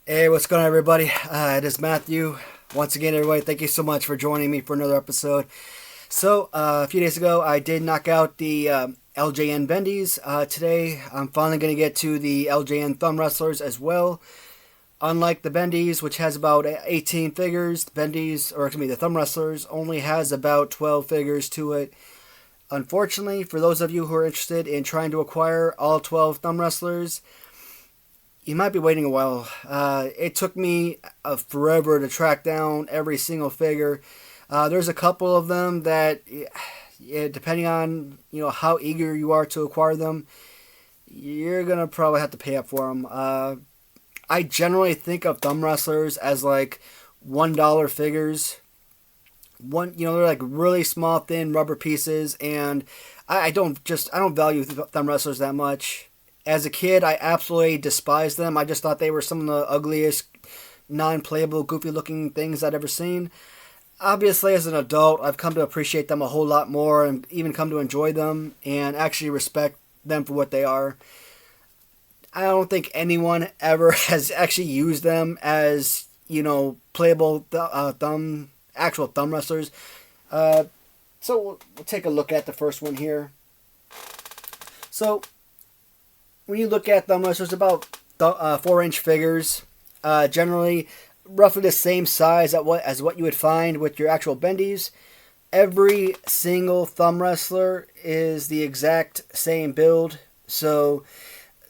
Hey, what's going on, everybody? It is Matthew. Once again, everybody, thank you so much for joining me for another episode. A few days ago, I did knock out the LJN Bendies. Today, I'm finally going to get to the LJN Thumb Wrestlers as well. Unlike the Bendies, which has about 18 figures, the Thumb Wrestlers only has about 12 figures to it. Unfortunately, for those of you who are interested in trying to acquire all 12 Thumb Wrestlers, you might be waiting a while. It took me forever to track down every single figure. There's a couple of them that, yeah, depending on how eager you are to acquire them, you're gonna probably have to pay up for them. I generally think of thumb wrestlers as like $1 figures. They're like really small, thin rubber pieces, and I don't value thumb wrestlers that much. As a kid, I absolutely despised them. I just thought they were some of the ugliest, non-playable, goofy-looking things I'd ever seen. Obviously, as an adult, I've come to appreciate them a whole lot more and even come to enjoy them and actually respect them for what they are. I don't think anyone ever has actually used them as, playable actual thumb wrestlers. So we'll take a look at the first one here. So when you look at thumb wrestlers, about 4-inch figures, generally roughly the same size as what you would find with your actual bendies. Every single thumb wrestler is the exact same build, so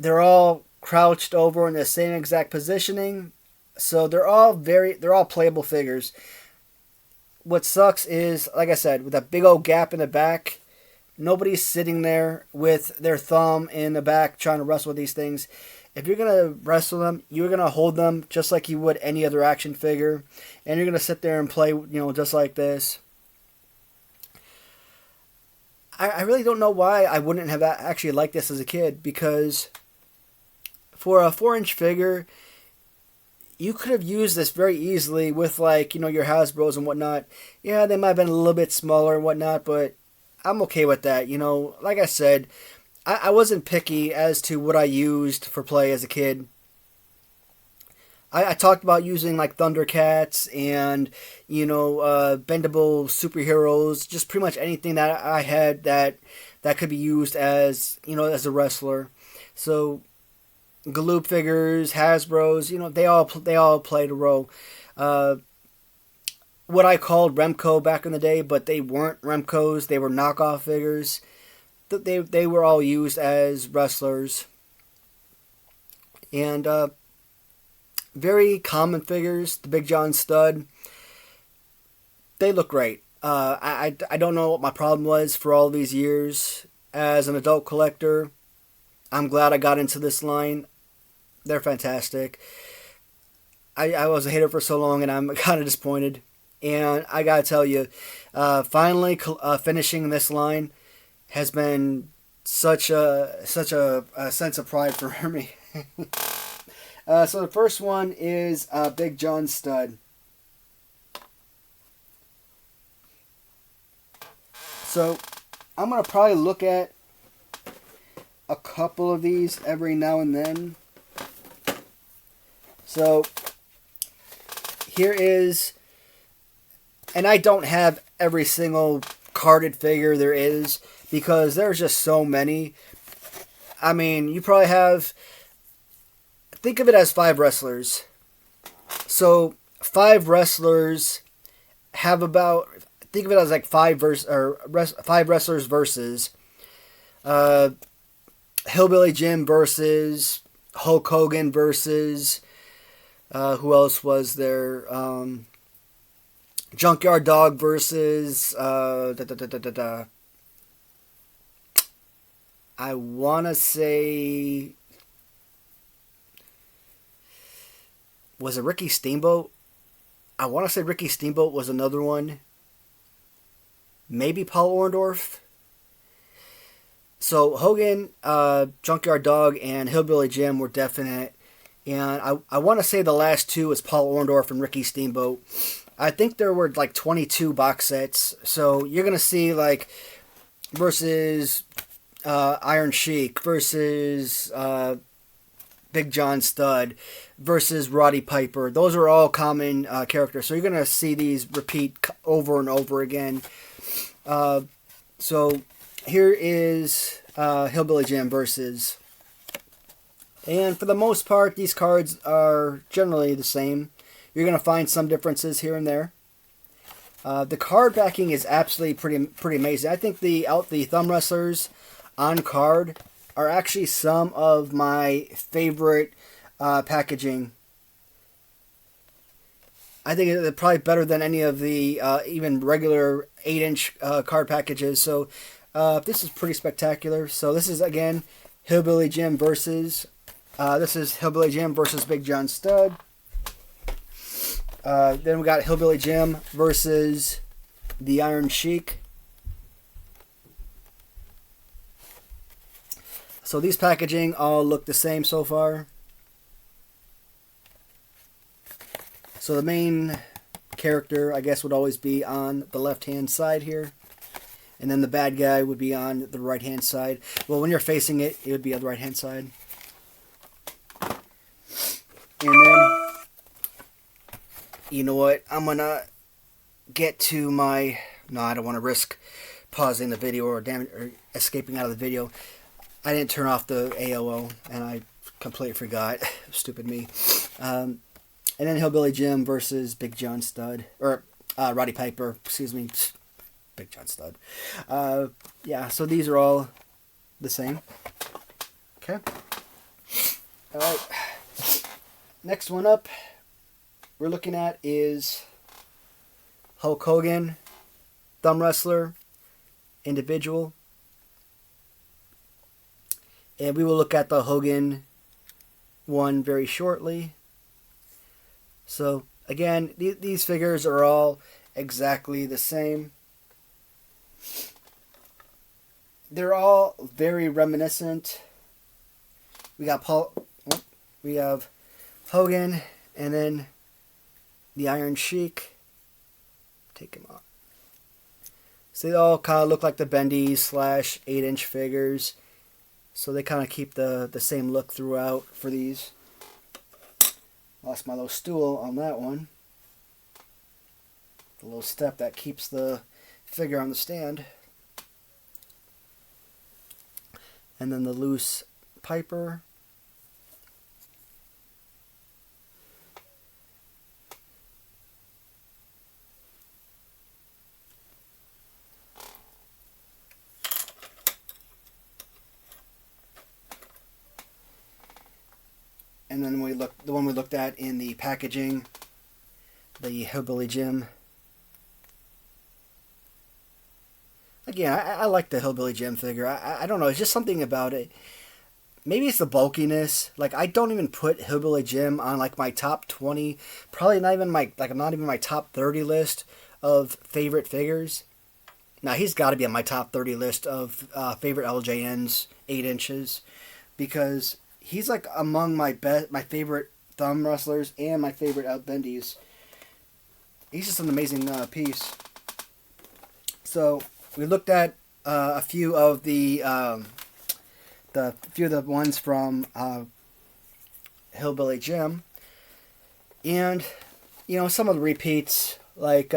they're all crouched over in the same exact positioning. So they're all playable figures. What sucks is, like I said, with that big old gap in the back, nobody's sitting there with their thumb in the back trying to wrestle with these things. If you're going to wrestle them, you're going to hold them just like you would any other action figure. And you're going to sit there and play, just like this. I really don't know why I wouldn't have actually liked this as a kid. Because for a 4-inch figure, you could have used this very easily with your Hasbros and whatnot. Yeah, they might have been a little bit smaller and whatnot, but I'm okay with that. Like I said, I wasn't picky as to what I used for play as a kid. I talked about using like Thundercats and, bendable superheroes, just pretty much anything that I had that could be used as, as a wrestler. So, Galoob figures, Hasbros, they all played a role. What I called Remco back in the day, but they weren't Remcos. They were knockoff figures. They were all used as wrestlers. And very common figures. The Big John Stud. They look great. I don't know what my problem was for all these years. As an adult collector, I'm glad I got into this line. They're fantastic. I was a hater for so long, and I'm kind of disappointed. And I gotta tell you, finally finishing this line has been such a sense of pride for me. So the first one is Big John Stud. So I'm gonna probably look at a couple of these every now and then. So here is. And I don't have every single carded figure there is because there's just so many. I mean, you probably have. Think of it as 5 wrestlers. So 5 wrestlers have about. Think of it as like 5 wrestlers versus Hillbilly Jim versus Hulk Hogan versus who else was there? Junkyard Dog versus I want to say, was it Ricky Steamboat? I want to say Ricky Steamboat was another one. Maybe Paul Orndorff. So Hogan, Junkyard Dog, and Hillbilly Jim were definite. And I want to say the last 2 is Paul Orndorff and Ricky Steamboat. I think there were like 22 box sets. So you're going to see like versus Iron Sheik versus Big John Studd versus Roddy Piper. Those are all common characters. So you're going to see these repeat over and over again. So here is Hillbilly Jim versus. And for the most part, these cards are generally the same. You're going to find some differences here and there. The card backing is absolutely pretty amazing. I think the thumb wrestlers on card are actually some of my favorite packaging. I think they're probably better than any of the even regular 8-inch card packages. So this is pretty spectacular. So this is, again, Hillbilly Jim versus. This is Hillbilly Jim versus Big John Studd. Then we got Hillbilly Jim versus the Iron Sheik. So these packaging all look the same so far. So the main character, I guess, would always be on the left-hand side here. And then the bad guy would be on the right-hand side. Well, when you're facing it, it would be on the right-hand side. And then, you know what? I'm going to get to my... No, I don't want to risk pausing the video or escaping out of the video. I didn't turn off the AOO, and I completely forgot. Stupid me. And then Hillbilly Jim versus Big John Studd. Or Roddy Piper, excuse me. Big John Studd. Yeah, so these are all the same. Okay. Alright. Next one up we're looking at is Hulk Hogan, thumb wrestler, individual. And we will look at the Hogan one very shortly. So, again, these figures are all exactly the same. They're all very reminiscent. We have Hogan, and then the Iron Sheik. Take him off. So they all kind of look like the bendy / 8-inch figures. So they kind of keep the same look throughout for these. Lost my little stool on that one. The little step that keeps the figure on the stand. And then the loose Piper. And then the one we looked at in the packaging, the Hillbilly Jim. Again, I like the Hillbilly Jim figure. I don't know, it's just something about it. Maybe it's the bulkiness. Like, I don't even put Hillbilly Jim on like my top 20, probably not even my top 30 list of favorite figures. Now, he's got to be on my top 30 list of favorite LJNs, 8 inches, because he's like among my favorite thumb wrestlers and my favorite outbendies. He's just an amazing piece. So we looked at a few of the ones from Hillbilly Jim, and some of the repeats. Like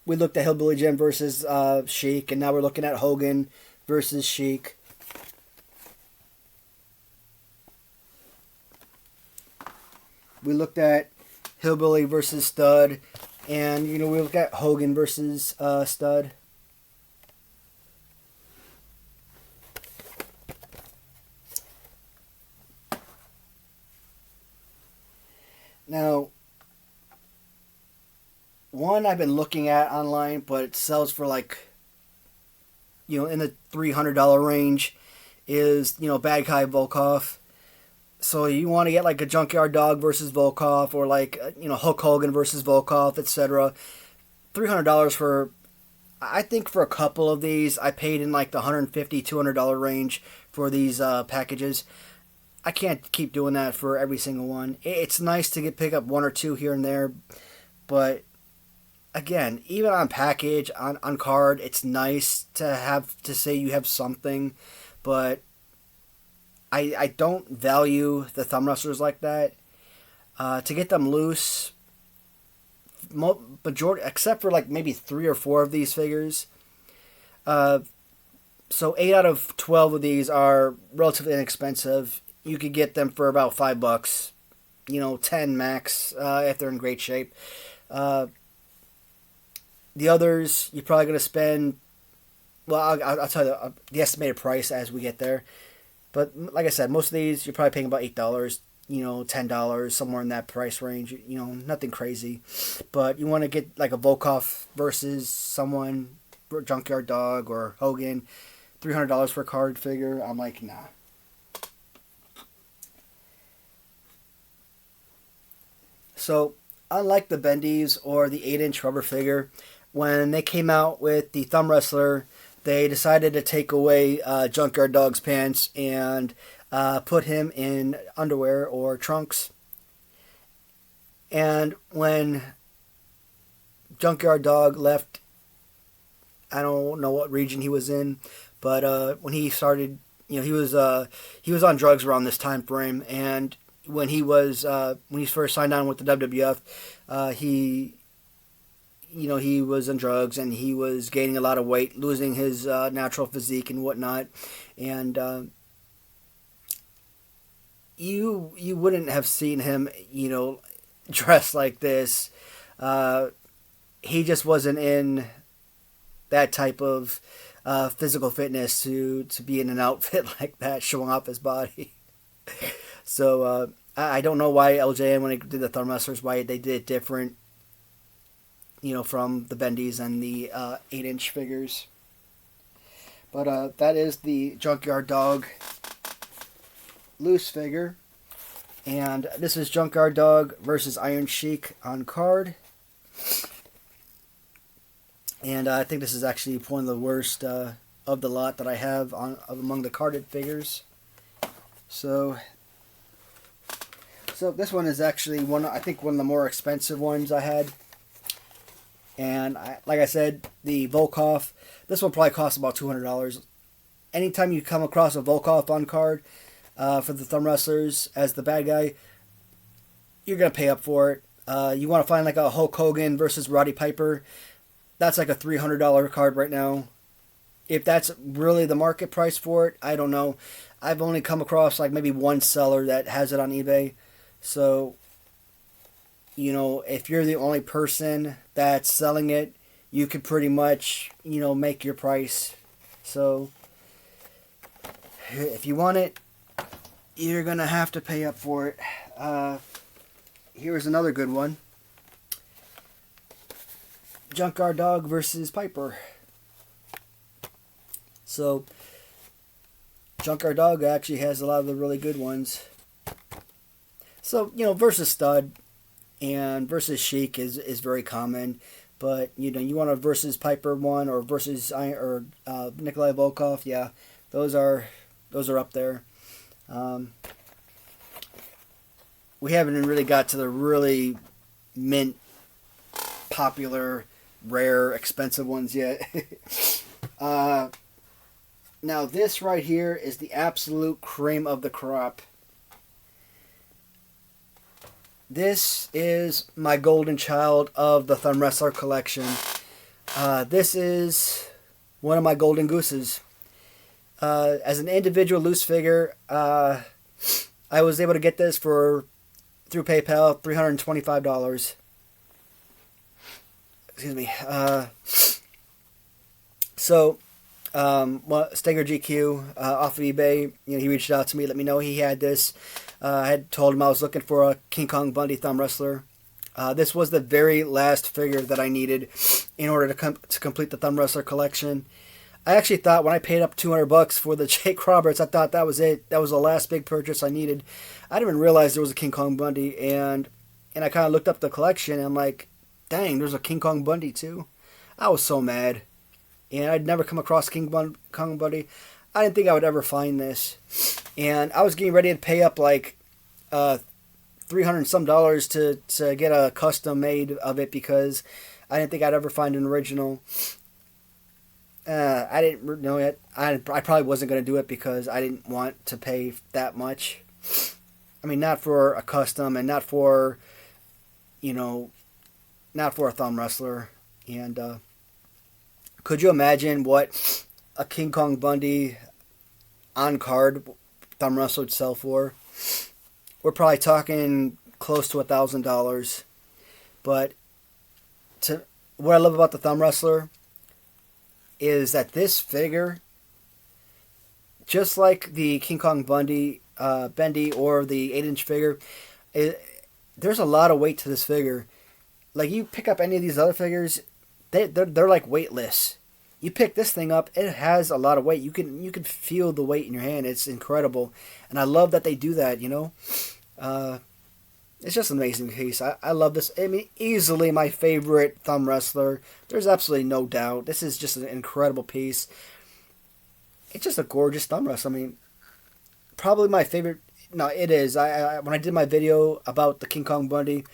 we looked at Hillbilly Jim versus Sheik, and now we're looking at Hogan versus Sheik. We looked at Hillbilly versus Studd, and we looked at Hogan versus Studd. Now, one I've been looking at online, but it sells for like, in the $300 range, is Bad Guy Volkov. So you want to get like a Junkyard Dog versus Volkov, or like Hulk Hogan versus Volkov, etc. $300 for, I think for a couple of these, I paid in like the $150, $200 range for these packages. I can't keep doing that for every single one. It's nice to pick up one or two here and there, but again, even on package, on card, it's nice to have to say you have something, but I don't value the thumb wrestlers like that. To get them loose, majority except for like maybe 3 or 4 of these figures. So 8 out of 12 of these are relatively inexpensive. You could get them for about $5. 10 max if they're in great shape. The others, you're probably going to spend. Well, I'll tell you the estimated price as we get there. But like I said, most of these you're probably paying about $8. $10, somewhere in that price range. Nothing crazy. But you want to get like a Volkov versus someone, Junkyard Dog or Hogan, $300 for a card figure. I'm like, nah. So, unlike the Bendies or the 8-inch rubber figure, when they came out with the Thumb Wrestler, they decided to take away Junkyard Dog's pants and put him in underwear or trunks. And when Junkyard Dog left, I don't know what region he was in, but when he started, he was on drugs around this time frame, and when he first signed on with the WWF, he was on drugs and he was gaining a lot of weight, losing his natural physique and whatnot, and you wouldn't have seen him, dressed like this. He just wasn't in that type of physical fitness to be in an outfit like that, showing off his body. So I don't know why LJN, when they did the Thumb Wrestlers, why they did it different, from the Bendies and the 8-inch figures. But that is the Junkyard Dog loose figure. And this is Junkyard Dog versus Iron Sheik on card. And I think this is actually one of the worst of the lot that I have among the carded figures. So this one is actually one of the more expensive ones I had. And like I said, the Volkov, this one probably costs about $200. Anytime you come across a Volkov on card for the Thumb Wrestlers as the bad guy, you're going to pay up for it. You want to find like a Hulk Hogan versus Roddy Piper, that's like a $300 card right now. If that's really the market price for it, I don't know. I've only come across like maybe one seller that has it on eBay. So, if you're the only person that's selling it, you could pretty much, make your price. So, if you want it, you're going to have to pay up for it. Here's another good one. Junkyard Dog versus Piper. So, Junkyard Dog actually has a lot of the really good ones. So, versus Stud and versus Sheik is very common. But, you want a versus Piper one or versus Nikolai Volkov, yeah, those are up there. We haven't really got to the really mint, popular, rare, expensive ones yet. Now this right here is the absolute cream of the crop. This is my golden child of the Thumb Wrestler collection. This is one of my golden gooses. As an individual loose figure, I was able to get this through PayPal, $325. Excuse me. Steger GQ off of eBay, he reached out to me, let me know he had this. I had told him I was looking for a King Kong Bundy Thumb Wrestler. This was the very last figure that I needed in order to complete the Thumb Wrestler collection. I actually thought when I paid up $200 for the Jake Roberts, I thought that was it. That was the last big purchase I needed. I didn't even realize there was a King Kong Bundy, and I kind of looked up the collection, and I'm like, dang, there's a King Kong Bundy too. I was so mad. And I'd never come across King Kong Bundy. I didn't think I would ever find this. And I was getting ready to pay up like $300 some to get a custom made of it because I didn't think I'd ever find an original. I didn't know yet. I probably wasn't going to do it because I didn't want to pay that much. I mean, not for a custom and not for, you know, not for a thumb wrestler. And could you imagine what a King Kong Bundy on card thumb wrestler would sell for? We're probably talking close to $1,000. But what I love about the thumb wrestler is that this figure, just like the King Kong Bendy or the 8-inch figure, there's a lot of weight to this figure. Like, you pick up any of these other figures, they're like weightless. You pick this thing up, it has a lot of weight. You can feel the weight in your hand. It's incredible, and I love that they do that. It's just an amazing piece. I love this. I mean, easily my favorite thumb wrestler. There's absolutely no doubt. This is just an incredible piece. It's just a gorgeous thumb wrestler. I mean, probably my favorite. No, it is. When I did my video about the King Kong Bundy,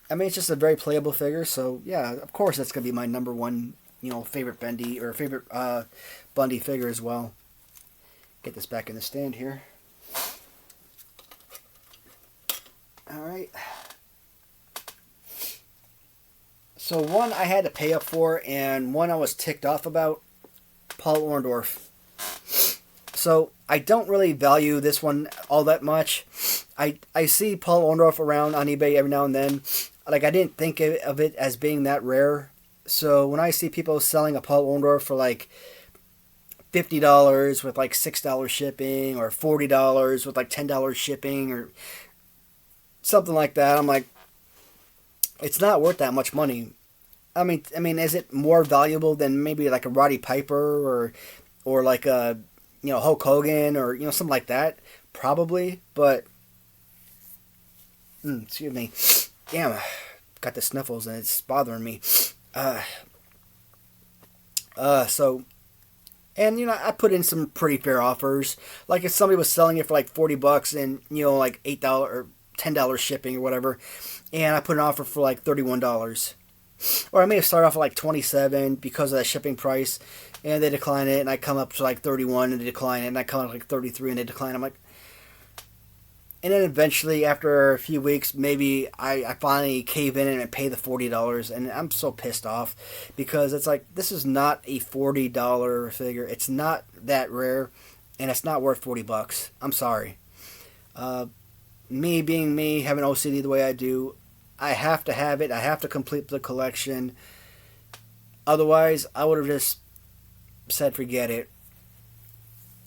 I mean, it's just a very playable figure. So yeah, of course that's gonna be my number one, favorite Bendy or favorite Bundy figure as well. Get this back in the stand here. All right. So one I had to pay up for, and one I was ticked off about, Paul Orndorff. So I don't really value this one all that much. I see Paul Orndorff around on eBay every now and then. Like, I didn't think of it as being that rare. So when I see people selling a Paul Orndorff for like $50 with like $6 shipping, or $40 with like $10 shipping, or something like that, I'm like, it's not worth that much money. I mean, is it more valuable than maybe like a Roddy Piper or like a Hulk Hogan or something like that? Probably, but excuse me, damn, got the sniffles and it's bothering me. So, and I put in some pretty fair offers. Like, if somebody was selling it for like $40 and like $8 or $10 shipping or whatever, and I put an offer for like $31, or I may have started off at like $27 because of that shipping price, and they decline it, and I come up to like $31 and they decline it, and I come up to like $33 and they decline. I'm like, and then eventually after a few weeks, maybe I finally cave in and pay the $40, and I'm so pissed off because it's like, this is not a $40 figure. It's not that rare, and it's not worth $40. I'm sorry. Me being me, having OCD the way I do, I have to have it. I have to complete the collection. Otherwise, I would have just said forget it.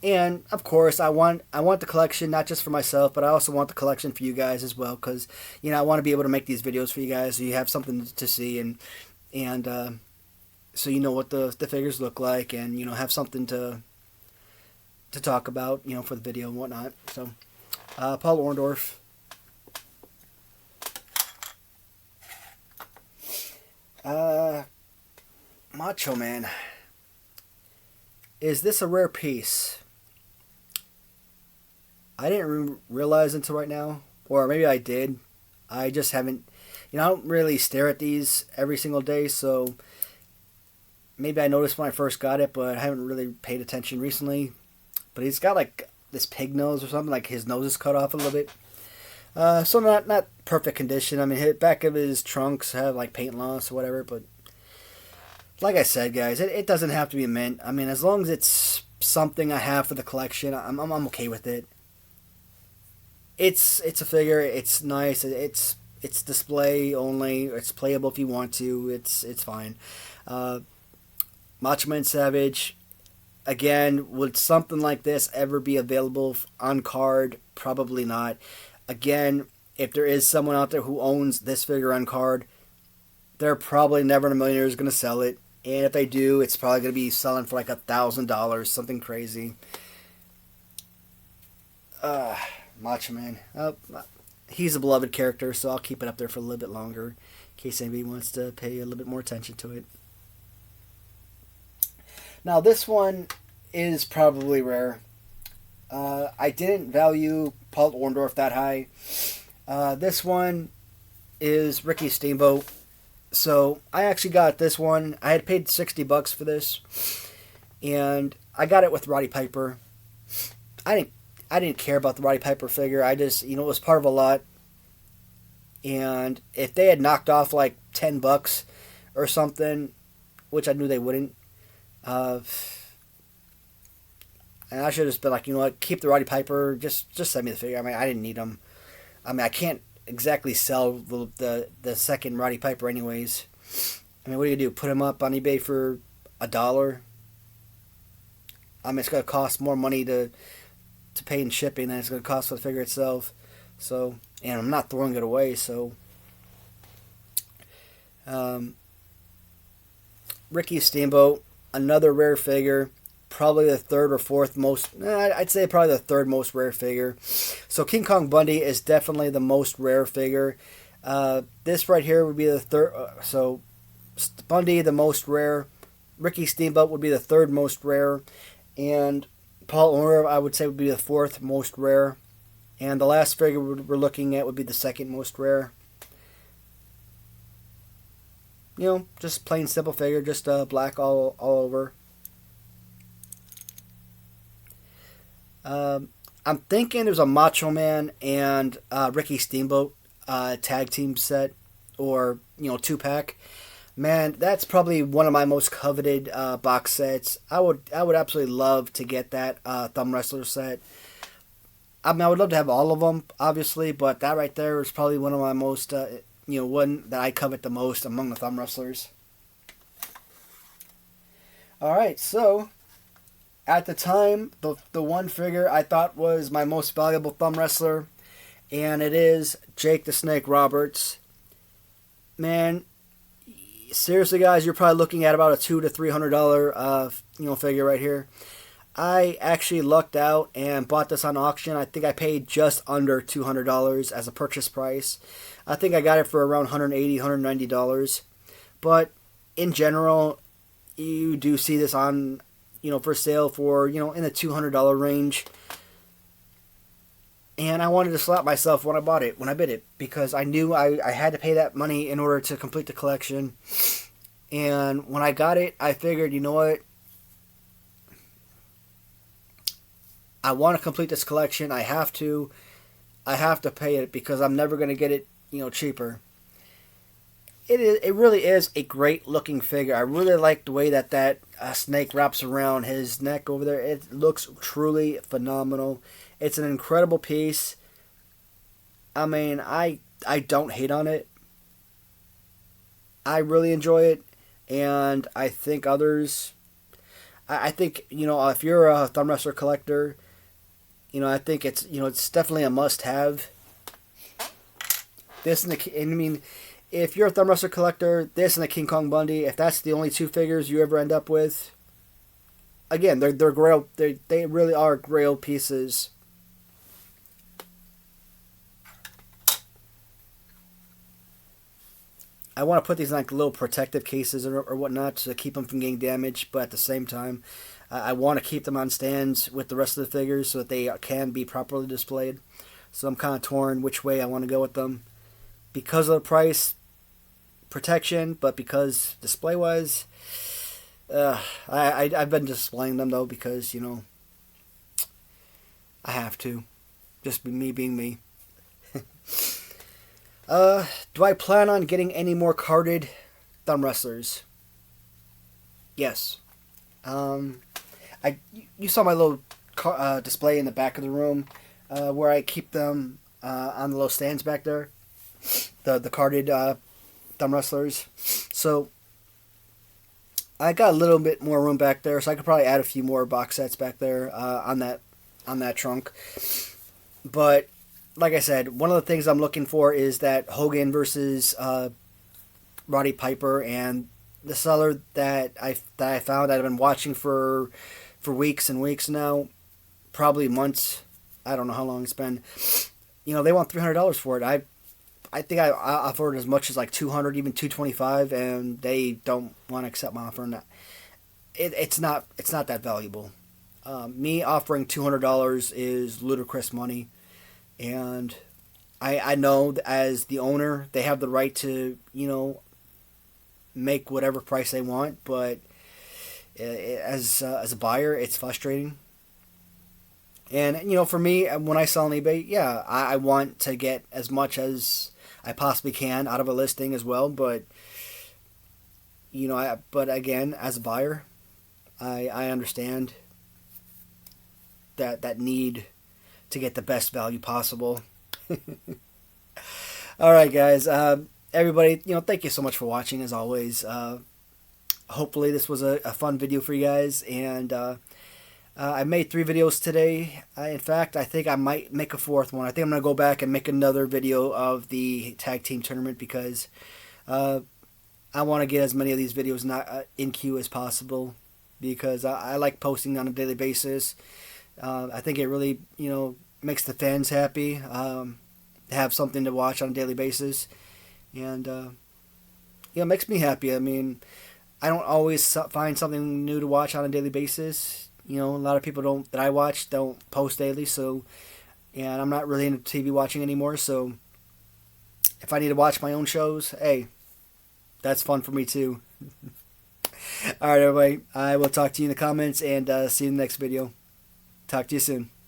And of course, I want the collection not just for myself, but I also want the collection for you guys as well, because I want to be able to make these videos for you guys, so you have something to see, and so you know what the figures look like, and have something to talk about, for the video and whatnot. So. Paul Orndorff. Macho Man. Is this a rare piece? I didn't realize until right now, or maybe I did. I just haven't, I don't really stare at these every single day, so maybe I noticed when I first got it, but I haven't really paid attention recently. But he's got like this pig nose or something, like his nose is cut off a little bit. So not perfect condition. I mean, the back of his trunks have like paint loss or whatever, but like I said, guys, it doesn't have to be mint. I mean, as long as it's something I have for the collection, I'm okay with it. It's a figure. It's nice. It's display only. It's playable if you want to. It's fine. Macho Man Savage. Again, would something like this ever be available on card? Probably not. Again, if there is someone out there who owns this figure on card, they're probably never in a million years going to sell it. And if they do, it's probably going to be selling for like $1,000, something crazy. Macho Man. He's a beloved character, so I'll keep it up there for a little bit longer, in case anybody wants to pay a little bit more attention to it. Now, this one is probably rare. I didn't value Paul Orndorff that high. This one is Ricky Steamboat. So I actually got this one. I had paid $60 for this, and I got it with Roddy Piper. I didn't I didn't care about the Roddy Piper figure. I just, it was part of a lot. And if they had knocked off like $10 or something, which I knew they wouldn't, uh, and I should have just been like, you know what, keep the Roddy Piper. Just send me the figure. I mean, I didn't need them. I mean, I can't exactly sell the second Roddy Piper anyways. I mean, what do you do? Put him up on eBay for $1? I mean, it's gonna cost more money to pay in shipping than it's gonna cost for the figure itself. So, and I'm not throwing it away. So, um, Ricky Steamboat, another rare figure. Probably the third or fourth most. I'd say probably the third most rare figure. So King Kong Bundy is definitely the most rare figure. This right here would be the third. So Bundy the most rare. Ricky Steamboat would be the third most rare, and Paul Orr I would say would be the fourth most rare, and the last figure we're looking at would be the second most rare. Just plain simple figure, just black all over. I'm thinking there's a Macho Man and Ricky Steamboat tag team set, or 2-pack. Man, that's probably one of my most coveted box sets. I would absolutely love to get that Thumb Wrestler set. I mean, I would love to have all of them, obviously, but that right there is probably one of my most, one that I covet the most among the Thumb Wrestlers. All right, so at the time, the one figure I thought was my most valuable Thumb Wrestler, and it is Jake the Snake Roberts. Man, seriously, guys, you're probably looking at about a $200 to $300 figure right here. I actually lucked out and bought this on auction. I think I paid just under $200 as a purchase price. I think I got it for around $180, $190. But in general, you do see this on, for sale for, in the $200 range. And I wanted to slap myself when I bid it, because I knew I had to pay that money in order to complete the collection. And when I got it, I figured, you know what? I want to complete this collection. I have to pay it, because I'm never going to get it, cheaper. It really is a great looking figure. I really like the way that snake wraps around his neck over there. It looks truly phenomenal. It's an incredible piece. I mean, I don't hate on it. I really enjoy it, and I think others. I think if you're a Thumb Wrestler collector, I think it's definitely a must-have. If you're a Thumb Wrestler collector, this and the King Kong Bundy, if that's the only two figures you ever end up with, again, they're grail. They really are grail pieces. I want to put these in like little protective cases or whatnot to keep them from getting damaged, but at the same time, I want to keep them on stands with the rest of the figures so that they can be properly displayed. So I'm kind of torn which way I want to go with them. Because of the price, protection, but because display-wise, I've been displaying them though, because, I have to. Just me being me. Do I plan on getting any more carded Thumb Wrestlers? Yes. You saw my little display in the back of the room, where I keep them on the little stands back there. The carded Thumb Wrestlers. So I got a little bit more room back there, so I could probably add a few more box sets back there on that trunk. But like I said, one of the things I'm looking for is that Hogan versus Roddy Piper, and the seller that I found that I've been watching for weeks and weeks now, probably months. I don't know how long it's been. They want $300 for it. I think I offered as much as like $200, even $225, and they don't want to accept my offer. And it's not that valuable. Me offering $200 is ludicrous money. And I know that as the owner, they have the right to, make whatever price they want, but as a buyer, it's frustrating. And for me, when I sell on eBay, yeah, I want to get as much as I possibly can out of a listing as well. But but again, as a buyer, I understand that need to get the best value possible. All right, guys. Everybody, thank you so much for watching. As always, hopefully this was a fun video for you guys. And I made 3 videos today. In fact, I think I might make a 4th one. I think I'm going to go back and make another video of the tag team tournament because I want to get as many of these videos in queue as possible because I like posting on a daily basis. I think it really, makes the fans happy to have something to watch on a daily basis. And, it makes me happy. I mean, I don't always find something new to watch on a daily basis. A lot of people that I watch don't post daily, and I'm not really into TV watching anymore, so if I need to watch my own shows, hey, that's fun for me too. Alright, everybody, I will talk to you in the comments, and see you in the next video. Talk to you soon.